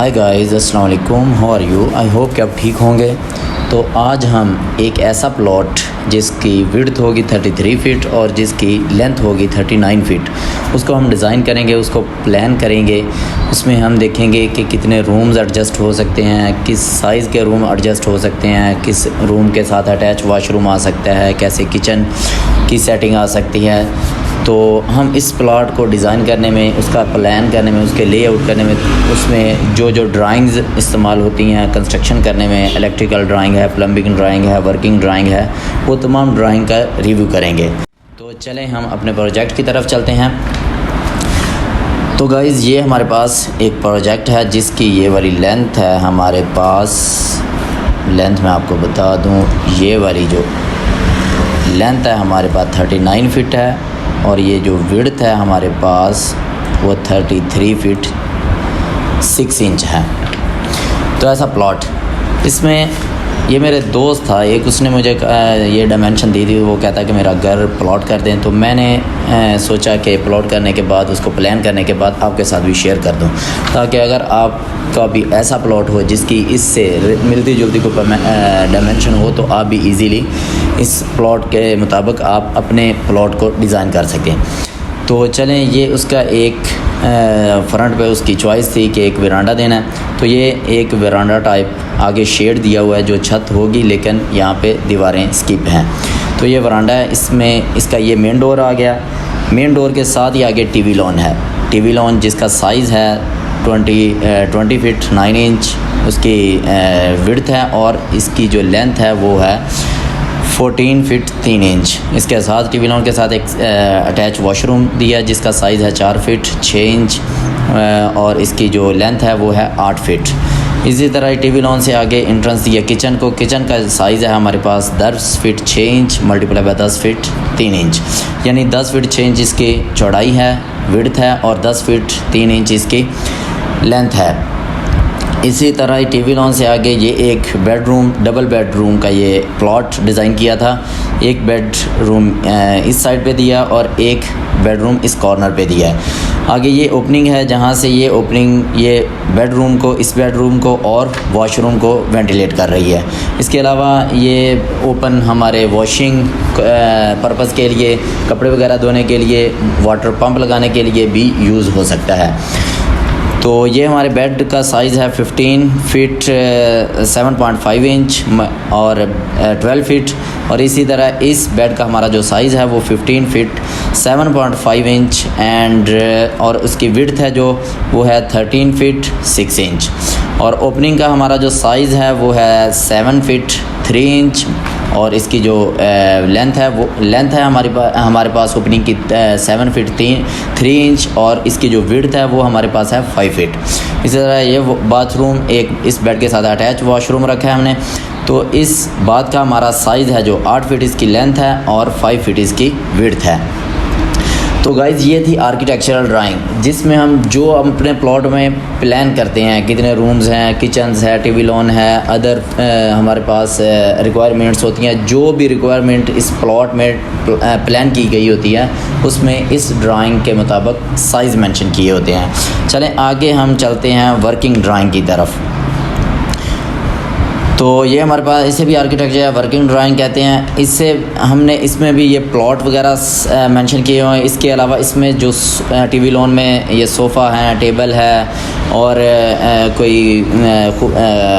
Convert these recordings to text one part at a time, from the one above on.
हाय guys, अस्सलाम वालेकुम, how are you. I hope कि आप ठीक होंगे। तो आज हम एक ऐसा प्लॉट जिसकी विड्थ होगी 33 फ़ीट और जिसकी लेंथ होगी 39 फ़ीट, उसको हम डिज़ाइन करेंगे, उसको प्लान करेंगे। उसमें हम देखेंगे कि कितने रूम्स एडजस्ट हो सकते हैं, किस साइज़ के रूम एडजस्ट हो सकते हैं, किस रूम के साथ अटैच वाशरूम आ सकता है, कैसे किचन की सेटिंग आ सकती है। तो हम इस प्लॉट को डिज़ाइन करने में, उसका प्लान करने में, उसके लेआउट करने में, उसमें जो जो ड्राइंग्स इस्तेमाल होती हैं कंस्ट्रक्शन करने में, इलेक्ट्रिकल ड्राइंग है, प्लम्बिंग ड्राइंग है, वर्किंग ड्राइंग है, वो तमाम ड्राइंग का रिव्यू करेंगे। तो चलें हम अपने प्रोजेक्ट की तरफ चलते हैं। तो गाइज़, ये हमारे पास एक प्रोजेक्ट है जिसकी ये वाली लेंथ है हमारे पास। लेंथ मैं आपको बता दूँ, ये वाली जो लेंथ है हमारे पास 39 फ़ीट है और ये जो विड्थ है हमारे पास वो 33 फ़ीट 6 इंच है। तो ऐसा प्लॉट, इसमें ये मेरे दोस्त था एक, उसने मुझे ये डायमेंशन दी थी। वो कहता कि मेरा घर प्लॉट कर दें, तो मैंने सोचा कि प्लॉट करने के बाद, उसको प्लान करने के बाद आपके साथ भी शेयर कर दूं, ताकि अगर आपका भी ऐसा प्लॉट हो जिसकी इससे मिलती जुलती कोई डायमेंशन हो, तो आप भी इजीली इस प्लॉट के मुताबिक आप अपने प्लॉट को डिज़ाइन कर सकें। तो चलें, ये उसका एक फ्रंट पे उसकी चॉइस थी कि एक वरांडा देना है। तो ये एक वरांडा टाइप आगे शेड दिया हुआ है जो छत होगी, लेकिन यहाँ पे दीवारें स्किप हैं। तो ये वरांडा है, इसमें इसका ये मेन डोर आ गया। मेन डोर के साथ ही आगे टीवी लॉन है। टीवी लॉन जिसका साइज़ है 20 फ़ीट 9 इंच उसकी विड्थ है और इसकी जो लेंथ है वो है 14 फ़ीट 3 इंच। इसके साथ टीवी लॉन के साथ एक अटैच वॉशरूम दिया जिसका साइज़ है 4 फ़ीट 6 इंच और इसकी जो लेंथ है वो है 8 फ़ीट। इसी तरह टीवी लॉन से आगे एंट्रेंस दिया किचन को। किचन का साइज़ है हमारे पास 10 feet 6 inch multiply by 10 feet 3 inch, यानी 10 फ़ीट 6 इंच इसकी चौड़ाई है, विड्थ है, और 10 फ़ीट 3 इंच इसकी लेंथ है। इसी तरह टीवी लॉन से आगे ये एक बेडरूम, डबल बेडरूम का ये प्लॉट डिज़ाइन किया था। एक बेडरूम इस साइड पे दिया और एक बेडरूम इस कॉर्नर पे दिया है। आगे ये ओपनिंग है जहाँ से ये ओपनिंग ये बेडरूम को, इस बेडरूम को और वॉशरूम को वेंटिलेट कर रही है। इसके अलावा ये ओपन हमारे वॉशिंग पर्पज़ के लिए, कपड़े वगैरह धोने के लिए, वाटर पंप लगाने के लिए भी यूज़ हो सकता है। तो ये हमारे बेड का साइज़ है 15 फ़ीट 7.5 इंच और 12 फ़ीट, और इसी तरह इस बेड का हमारा जो साइज़ है वो 15 फ़ीट 7.5 इंच एंड और उसकी विड्थ है जो वो है 13 फ़ीट 6 इंच, और ओपनिंग का हमारा जो साइज़ है वो है 7 फ़ीट 3 इंच और इसकी जो लेंथ है वो लेंथ है हमारे पास ओपनिंग की 7 फ़ीट 3 इंच और इसकी जो विड्थ है वो हमारे पास है 5 फ़ीट। इसी तरह ये बाथरूम, एक इस बेड के साथ अटैच वॉशरूम रखा है हमने। तो इस बाथ का हमारा साइज़ है जो 8 फ़ीट इसकी लेंथ है और 5 फ़ीट इसकी विड्थ है। तो गाइज़, ये थी आर्किटेक्चरल ड्राइंग जिसमें हम जो अपने प्लॉट में प्लान करते हैं, कितने रूम्स हैं, किचन्स है, टीवी लॉन है, अदर हमारे पास रिक्वायरमेंट्स होती हैं, जो भी रिक्वायरमेंट इस प्लॉट में प्लान की गई होती है उसमें इस ड्राइंग के मुताबिक साइज़ मेंशन किए होते हैं। चलें आगे हम चलते हैं वर्किंग ड्राइंग की तरफ। तो ये हमारे पास, इसे भी आर्किटेक्चर या वर्किंग ड्राइंग कहते हैं। इससे हमने इसमें भी ये प्लॉट वगैरह मेंशन किए हुए हैं। इसके अलावा इसमें जो टीवी लॉन में ये सोफ़ा है, टेबल है और कोई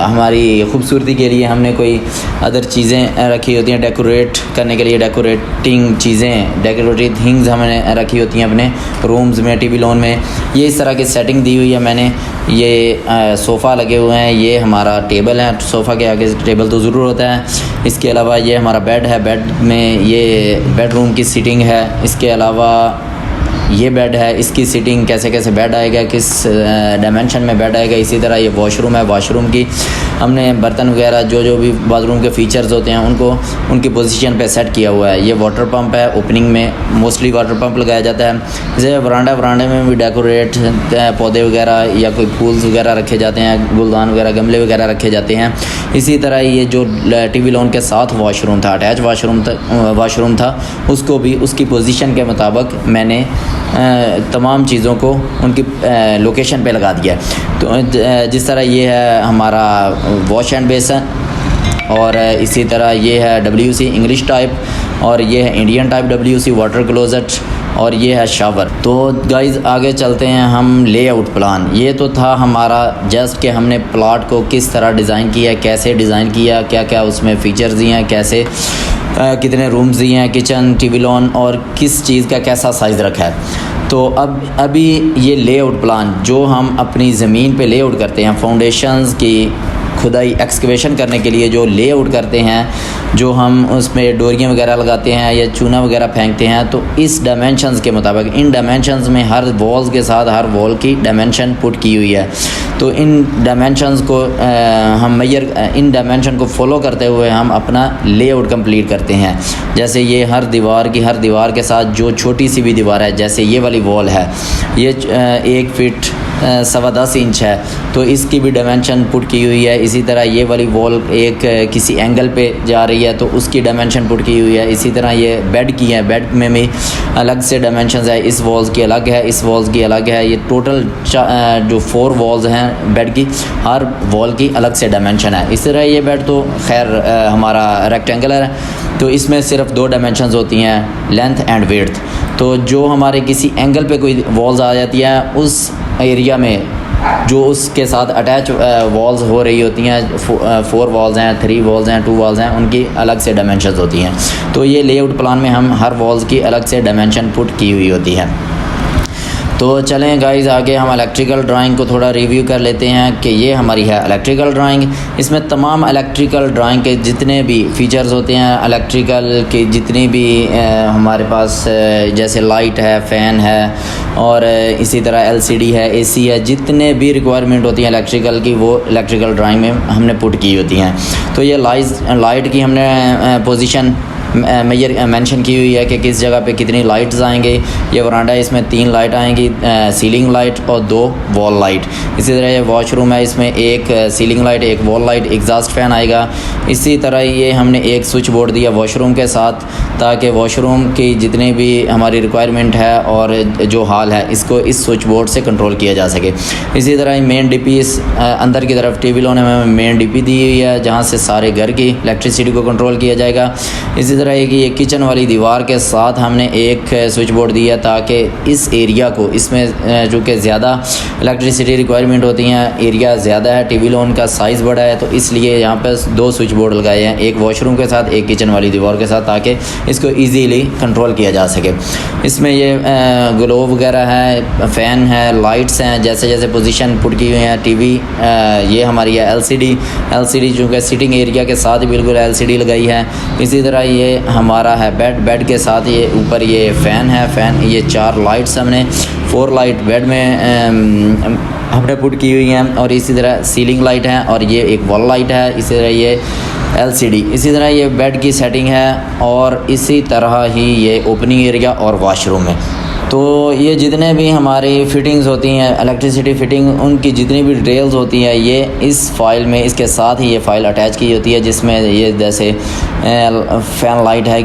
हमारी खूबसूरती के लिए हमने कोई अदर चीज़ें रखी होती हैं डेकोरेट करने के लिए, डेकोरेटिंग चीज़ें, डेकोरेटिव थिंग्स हमने रखी होती हैं अपने रूम्स में, टीवी लॉन में। ये इस तरह की सेटिंग दी हुई है मैंने। ये सोफ़ा लगे हुए हैं, ये हमारा टेबल है, सोफ़ा के आगे टेबल तो ज़रूर होता है। इसके अलावा ये हमारा बेड है, बेड में ये बेडरूम की सीटिंग है। इसके अलावा ये बेड है, इसकी सीटिंग कैसे कैसे बेड आएगा, किस डायमेंशन में बेड आएगा। इसी तरह ये वॉशरूम है, वॉशरूम की हमने बर्तन वगैरह जो भी बाथरूम के फीचर्स होते हैं उनको उनकी पोजीशन पे सेट किया हुआ है। ये वाटर पंप है, ओपनिंग में मोस्टली वाटर पंप लगाया जाता है। जैसे वरांडे में भी डेकोरेट पौधे वगैरह या कोई फूल्स वगैरह रखे जाते हैं, गुलदान वगैरह, गमले वगैरह रखे जाते हैं। इसी तरह ये जो टीवी लॉन के साथ वॉशरूम था, अटैच वॉशरूम था, उसको भी उसकी पोजीशन के मुताबिक मैंने तमाम चीज़ों को उनकी लोकेशन पे लगा दिया है। तो जिस तरह ये है हमारा वॉश एंड बेसन, और इसी तरह ये है WC इंग्लिश टाइप, और ये है Indian type WC water closet, और ये है शावर। तो गाइज़ आगे चलते हैं हम लेआउट प्लान। ये तो था हमारा जस्ट कि हमने प्लॉट को किस तरह डिज़ाइन किया, कैसे डिज़ाइन किया, क्या क्या उसमें फ़ीचर्स दिए हैं, कैसे कितने रूम्स दिए हैं, किचन, टीवी लॉन, और किस चीज़ का कैसा साइज़ रखा है। तो अभी ये लेआउट प्लान जो हम अपनी ज़मीन पे लेआउट करते हैं, फाउंडेशंस की खुदाई एक्सकवेशन करने के लिए जो लेआउट करते हैं, जो हम उसमें डोरियाँ वगैरह लगाते हैं या चूना वगैरह फेंकते हैं, तो इस डायमेंशंस के मुताबिक, इन डायमेंशंस में हर वॉल्स के साथ हर वॉल की डायमेंशन पुट की हुई है। तो इन डायमेंशंस को इन डायमेंशन को फॉलो करते हुए हम अपना लेआउट कंप्लीट करते हैं। जैसे ये हर दीवार के साथ जो छोटी सी भी दीवार है, जैसे ये वाली वॉल है, ये 1 फीट 10.25 इंच है, तो इसकी भी डायमेंशन पुट की हुई है। इसी तरह ये वाली वॉल एक किसी एंगल पे जा रही है तो उसकी डायमेंशन पुट की हुई है। इसी तरह ये बेड की है, बेड में भी अलग से डायमेंशंस है, इस वॉल्स की अलग है, इस वॉल्स की अलग है। ये टोटल जो 4 वॉल्स हैं बेड की, हर वॉल की अलग से डायमेंशन है। इस तरह ये बेड तो खैर हमारा रेक्टेंगुलर है, तो इसमें सिर्फ 2 डायमेंशंस होती हैं, लेंथ एंड विड्थ। तो जो हमारे किसी एंगल पे कोई वॉल्स आ जाती है, उस एरिया में जो उसके साथ अटैच वॉल्स हो रही होती हैं, 4 वॉल्स हैं, 3 वॉल्स हैं, 2 वॉल्स हैं, उनकी अलग से डायमेंशंस होती हैं। तो ये लेआउट प्लान में हम हर वॉल्स की अलग से डायमेंशन पुट की हुई होती है। तो चलें गाइज़ आगे हम इलेक्ट्रिकल ड्राइंग को थोड़ा रिव्यू कर लेते हैं कि ये हमारी है इलेक्ट्रिकल ड्राइंग। इसमें तमाम इलेक्ट्रिकल ड्राइंग के जितने भी फ़ीचर्स होते हैं, इलेक्ट्रिकल के जितनी भी हमारे पास जैसे लाइट है, फ़ैन है, और इसी तरह LCD है, AC है, जितने भी रिक्वायरमेंट होती हैं इलेक्ट्रिकल की, वो इलेक्ट्रिकल ड्राइंग में हमने पुट की होती हैं। तो ये लाइट की हमने पोजीशन मेंशन की हुई है कि किस जगह पे कितनी लाइट्स आएंगे। ये वरांडा है, इसमें 3 लाइट आएंगी, सीलिंग लाइट और 2 वॉल लाइट। इसी तरह ये वॉशरूम है, इसमें 1 ceiling light, 1 wall light, exhaust fan आएगा। इसी तरह ये हमने एक स्विच बोर्ड दिया वॉशरूम के साथ, ताकि वॉशरूम की जितनी भी हमारी रिक्वायरमेंट है और जो हाल है, इसको इस स्विच बोर्ड से कंट्रोल किया जा सके। इसी तरह मेन DP इस अंदर की तरफ टीवी लॉन में मेन DP दी हुई है, जहाँ से सारे घर की इलेक्ट्रिसिटी को कंट्रोल किया जाएगा। इसी तरह है कि ये किचन वाली दीवार के साथ हमने एक स्विच बोर्ड दिया, ताकि इस एरिया को, इसमें जो कि ज़्यादा इलेक्ट्रिसिटी रिक्वायरमेंट होती हैं, एरिया ज़्यादा है, टीवी लॉन का साइज़ बड़ा है, तो इसलिए यहाँ पर 2 स्विच बोर्ड लगाए हैं, एक वॉशरूम के साथ, एक किचन वाली दीवार के साथ, ताकि इसको ईजीली कंट्रोल किया जा सके। इसमें ये ग्लोब वगैरह है, फ़ैन है, लाइट्स हैं, जैसे जैसे पोजीशन पुट की हुई हैं। TV ये हमारी है LCD चूँकि सिटिंग एरिया के साथ ही बिल्कुल LCD लगाई है। इसी तरह ये हमारा है बेड के साथ, ये ऊपर ये फ़ैन है, ये 4 लाइट्स हमने 4 लाइट बेड में हमने पुट की हुई हैं, और इसी तरह सीलिंग लाइट है, और ये एक वॉल लाइट है। इसी तरह ये LCD, इसी तरह ये बेड की सेटिंग है, और इसी तरह ही ये ओपनिंग एरिया और वॉशरूम है। तो ये जितने भी हमारी फ़िटिंग्स होती हैं, इलेक्ट्रिसिटी फ़िटिंग, उनकी जितनी भी डिटेल्स होती हैं, ये इस फ़ाइल में, इसके साथ ही ये फ़ाइल अटैच की होती है, जिसमें ये जैसे फ़ैन लाइट है,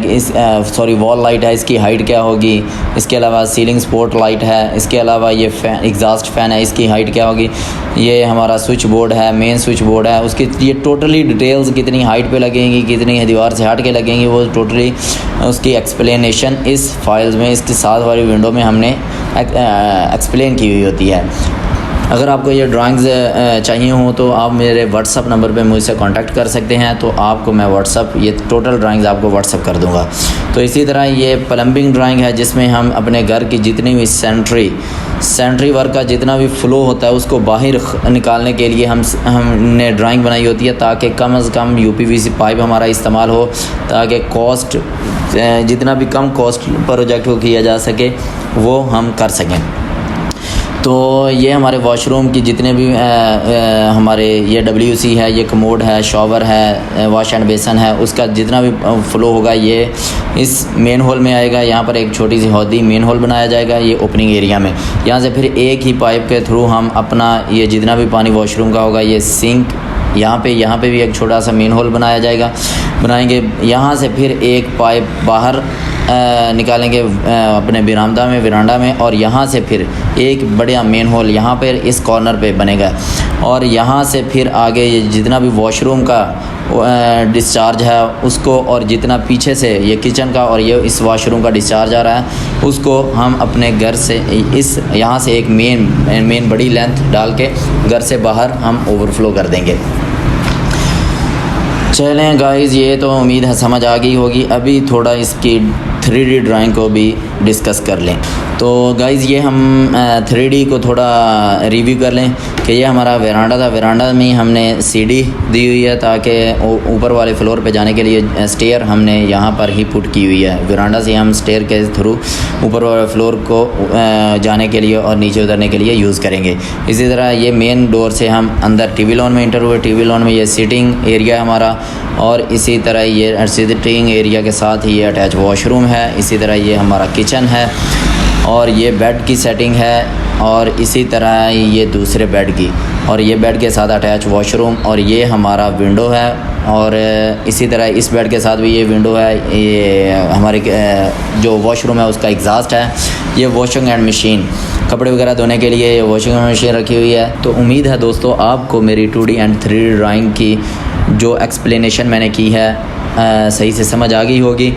वॉल लाइट है, इसकी हाइट क्या होगी, इसके अलावा सीलिंग स्पॉट लाइट है, इसके अलावा ये फ़ैन एग्जॉस्ट फ़ैन है, इसकी हाइट क्या होगी, ये हमारा स्विच बोर्ड है, मेन स्विच बोर्ड है, उसकी ये टोटली डिटेल्स कितनी हाइट पे लगेंगी, कितनी दीवार से हट के लगेंगी, वो टोटली उसकी एक्सप्लेनेशन इस फाइल्स में, इसके साथ वाली विंडो में हमने एक्सप्लेन की हुई होती है। अगर आपको ये ड्राइंग्स चाहिए हों तो आप मेरे व्हाट्सअप नंबर पे मुझसे कांटेक्ट कर सकते हैं, तो आपको मैं ये टोटल ड्राइंग्स आपको व्हाट्सअप कर दूंगा। तो इसी तरह ये प्लम्बिंग ड्राइंग है, जिसमें हम अपने घर की जितनी भी सेंट्री वर्क का जितना भी फ्लो होता है, उसको बाहर निकालने के लिए हमने ड्राइंग बनाई होती है, ताकि कम से कम UPVC पाइप हमारा इस्तेमाल हो, ताकि कॉस्ट जितना भी कम कॉस्ट प्रोजेक्ट को किया जा सके वो हम कर सकें। तो ये हमारे वॉशरूम की जितने भी हमारे ये WC है, ये कमोड है, शॉवर है, वॉश एंड बेसन है, उसका जितना भी फ्लो होगा ये इस मेन हॉल में आएगा। यहाँ पर एक छोटी सी हौदी मेन हॉल बनाया जाएगा, ये ओपनिंग एरिया में। यहाँ से फिर एक ही पाइप के थ्रू हम अपना ये जितना भी पानी वॉशरूम का होगा, ये सिंक यहाँ पे भी एक छोटा सा मेन होल बनाएंगे। यहाँ से फिर एक पाइप बाहर निकालेंगे अपने वरांडा में और यहाँ से फिर एक बढ़िया मेन हॉल यहाँ पर इस कॉर्नर पे बनेगा और यहाँ से फिर आगे ये जितना भी वॉशरूम का डिस्चार्ज है उसको और जितना पीछे से ये किचन का और ये इस वॉशरूम का डिस्चार्ज आ रहा है उसको हम अपने घर से इस यहाँ से एक मेन बड़ी लेंथ डाल के घर से बाहर हम ओवरफ्लो कर देंगे। चलें गाइज़, ये तो उम्मीद है समझ आ गई होगी। अभी थोड़ा इसकी 3D ड्राइंग को भी डिस्कस कर लें। तो गाइज़ ये हम 3D को थोड़ा रिव्यू कर लें कि ये हमारा वरांडा था। वरांडा में हमने सीढ़ी दी हुई है ताकि ऊपर वाले फ्लोर पे जाने के लिए स्टेयर हमने यहाँ पर ही पुट की हुई है। वरांडा से हम स्टेयर के थ्रू ऊपर वाले फ्लोर को जाने के लिए और नीचे उतरने के लिए यूज़ करेंगे। इसी तरह ये मेन डोर से हम अंदर टीवी लॉन में इंटर हुए। टीवी लॉन में ये सीटिंग एरिया हमारा और इसी तरह ये सीटिंग एरिया के साथ ही ये अटैच वॉशरूम है। इसी तरह ये हमारा किचन है और ये बेड की सेटिंग है और इसी तरह ये दूसरे बेड की और ये बेड के साथ अटैच वॉशरूम और ये हमारा विंडो है और इसी तरह इस बेड के साथ भी ये विंडो है। ये हमारे जो वॉशरूम है उसका एग्जॉस्ट है। ये वॉशिंग एंड मशीन कपड़े वगैरह धोने के लिए ये वॉशिंग मशीन रखी हुई है। तो उम्मीद है दोस्तों आपको मेरी 2D एंड 3D ड्राइंग की जो एक्सप्लेनेशन मैंने की है सही से समझ आ गई होगी।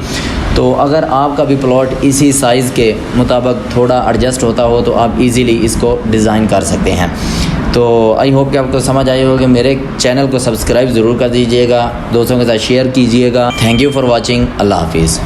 तो अगर आपका भी प्लॉट इसी साइज़ के मुताबिक थोड़ा एडजस्ट होता हो तो आप इजीली इसको डिज़ाइन कर सकते हैं। तो आई होप कि आपको समझ आई होगी। मेरे चैनल को सब्सक्राइब ज़रूर कर दीजिएगा, दोस्तों के साथ शेयर कीजिएगा। Thank you for watching. अल्लाह हाफिज़।